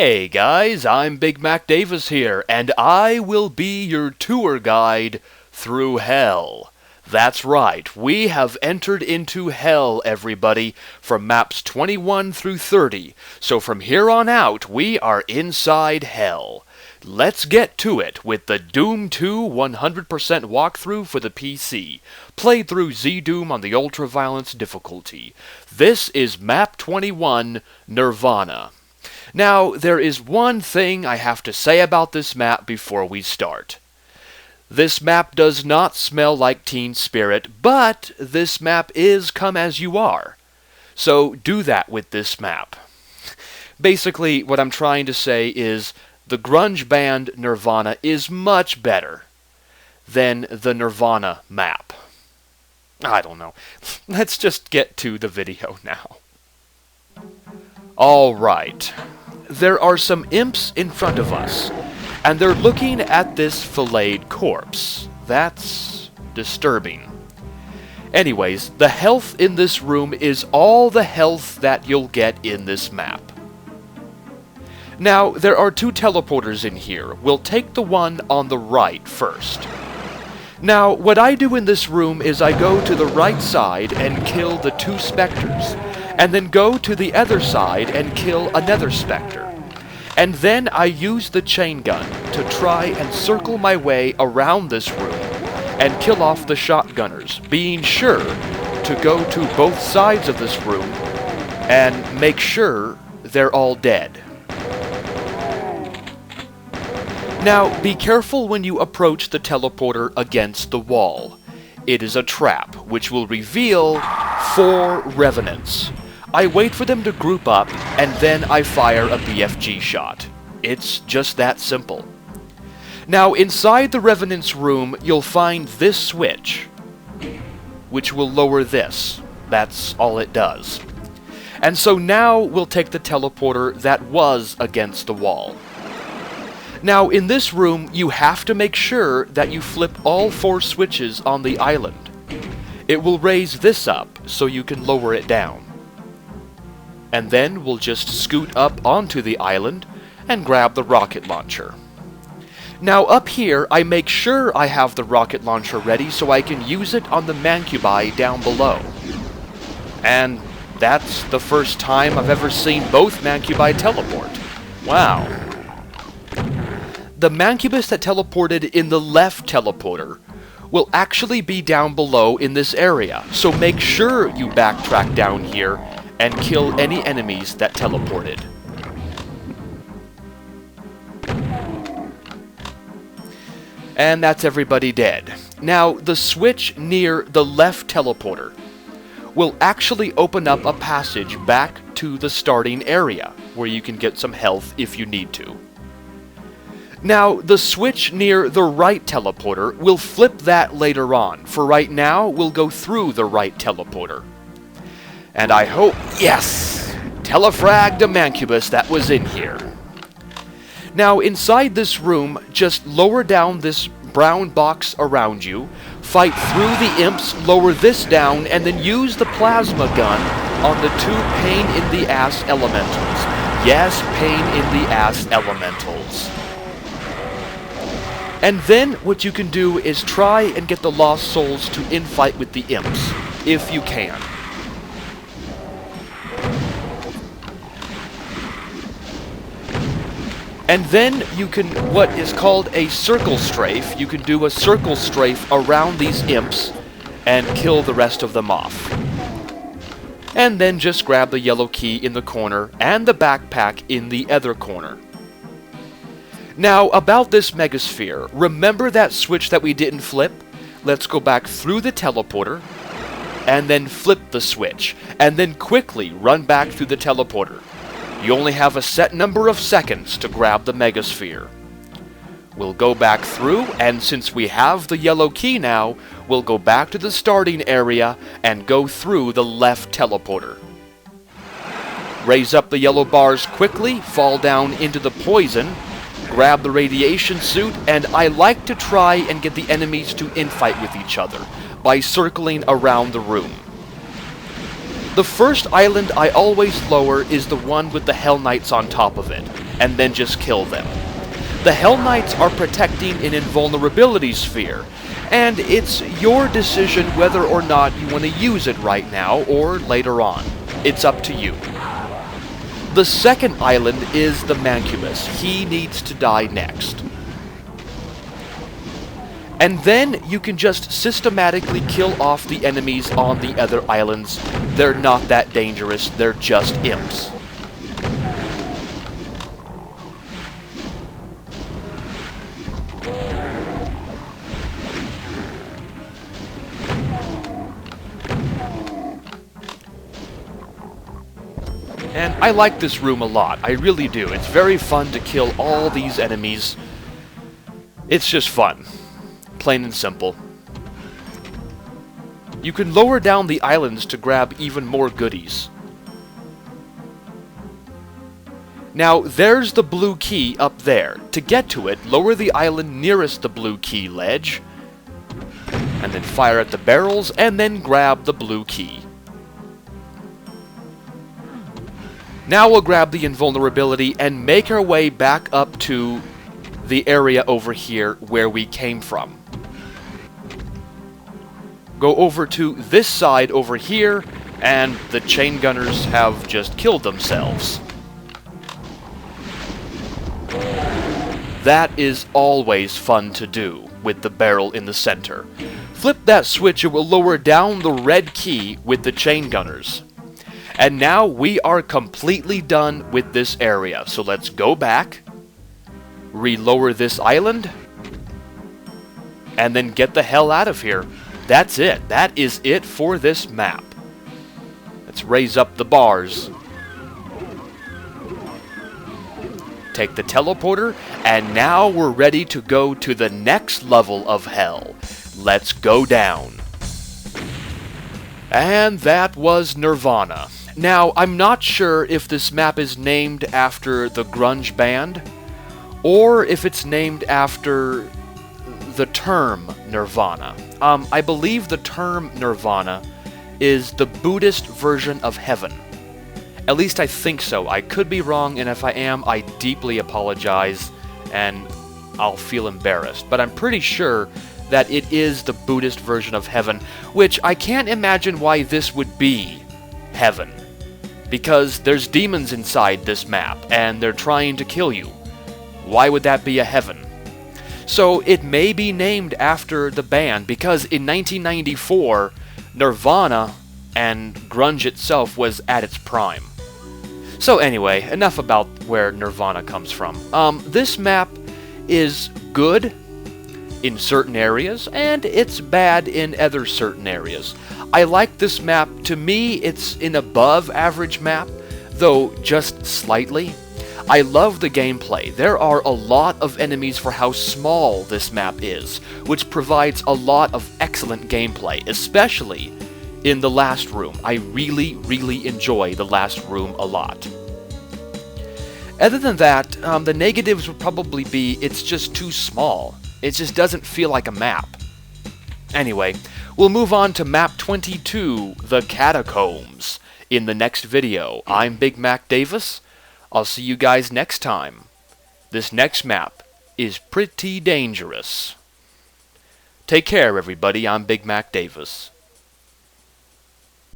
Hey guys, I'm Big Mac Davis here, and I will be your tour guide through hell. That's right, we have entered into hell, everybody, from maps 21 through 30. So from here on out, we are inside hell. Let's get to it with the Doom 2 100% walkthrough for the PC, played through ZDoom on the ultra-violence difficulty. This is Map 21, Nirvana. Now, there is one thing I have to say about this map before we start. This map does not smell like Teen Spirit, but this map is come as you are. So do that with this map. Basically, what I'm trying to say is the grunge band Nirvana is much better than the Nirvana map. I don't know. Let's just get to the video now. Alright. There are some imps in front of us, and they're looking at this filleted corpse. That's disturbing. Anyways, the health in this room is all the health that you'll get in this map. Now, there are two teleporters in here. We'll take the one on the right first. Now, what I do in this room is I go to the right side and kill the two specters, and then go to the other side and kill another specter. And then I use the chain gun to try and circle my way around this room and kill off the shotgunners, being sure to go to both sides of this room and make sure they're all dead. Now, be careful when you approach the teleporter against the wall. It is a trap, which will reveal 4 revenants. I wait for them to group up, and then I fire a BFG shot. It's just that simple. Now, inside the revenant's room, you'll find this switch, which will lower this. That's all it does. And so now we'll take the teleporter that was against the wall. Now, in this room, you have to make sure that you flip all 4 switches on the island. It will raise this up so you can lower it down. And then we'll just scoot up onto the island and grab the rocket launcher. Now up here, I make sure I have the rocket launcher ready so I can use it on the mancubi down below. And that's the first time I've ever seen both mancubi teleport. Wow. The mancubus that teleported in the left teleporter will actually be down below in this area, so make sure you backtrack down here and kill any enemies that teleported. And that's everybody dead. Now, the switch near the left teleporter will actually open up a passage back to the starting area, where you can get some health if you need to. Now, the switch near the right teleporter, will flip that later on. For right now, we'll go through the right teleporter. And I hope, yes, telefragged a mancubus that was in here. Now, inside this room, just lower down this brown box around you, fight through the imps, lower this down, and then use the plasma gun on the 2 pain-in-the-ass elementals. Yes, pain-in-the-ass elementals. And then, what you can do is try and get the lost souls to infight with the imps, if you can. And then you can, what is called a circle strafe, you can do a circle strafe around these imps and kill the rest of them off. And then just grab the yellow key in the corner and the backpack in the other corner. Now, about this megasphere, remember that switch that we didn't flip? Let's go back through the teleporter, and then flip the switch, and then quickly run back through the teleporter. You only have a set number of seconds to grab the megasphere. We'll go back through, and since we have the yellow key now, we'll go back to the starting area and go through the left teleporter. Raise up the yellow bars quickly, fall down into the poison, grab the radiation suit, and I like to try and get the enemies to infight with each other by circling around the room. The first island I always lower is the one with the Hell Knights on top of it, and then just kill them. The Hell Knights are protecting an invulnerability sphere, and it's your decision whether or not you want to use it right now or later on. It's up to you. The second island is the Mancubus. He needs to die next. And then you can just systematically kill off the enemies on the other islands. They're not that dangerous, they're just imps. And I like this room a lot, I really do. It's very fun to kill all these enemies. It's just fun. Plain and simple. You can lower down the islands to grab even more goodies. Now, there's the blue key up there. To get to it, lower the island nearest the blue key ledge, and then fire at the barrels, and then grab the blue key. Now we'll grab the invulnerability and make our way back up to the area over here where we came from. Go over to this side over here, and the chain gunners have just killed themselves. That is always fun to do with the barrel in the center. Flip that switch, it will lower down the red key with the chain gunners. And now we are completely done with this area, so let's go back, re-lower this island, and then get the hell out of here. That's it. That is it for this map. Let's raise up the bars. Take the teleporter, and now we're ready to go to the next level of hell. Let's go down. And that was Nirvana. Now, I'm not sure if this map is named after the grunge band, or if it's named after the term Nirvana. I believe the term Nirvana is the Buddhist version of heaven. At least I think so. I could be wrong, and if I am, I deeply apologize, and I'll feel embarrassed. But I'm pretty sure that it is the Buddhist version of heaven, which I can't imagine why this would be heaven. Because there's demons inside this map, and they're trying to kill you. Why would that be a heaven? So it may be named after the band, because in 1994, Nirvana and grunge itself was at its prime. So anyway, enough about where Nirvana comes from. This map is good in certain areas, and it's bad in other certain areas. I like this map. To me, it's an above average map, though just slightly. I love the gameplay. There are a lot of enemies for how small this map is, which provides a lot of excellent gameplay, especially in the last room. I really, really enjoy the last room a lot. Other than that, the negatives would probably be it's just too small. It just doesn't feel like a map. Anyway, we'll move on to Map 22, The Catacombs, in the next video. I'm Big Mac Davis. I'll see you guys next time. This next map is pretty dangerous. Take care, everybody. I'm Big Mac Davis.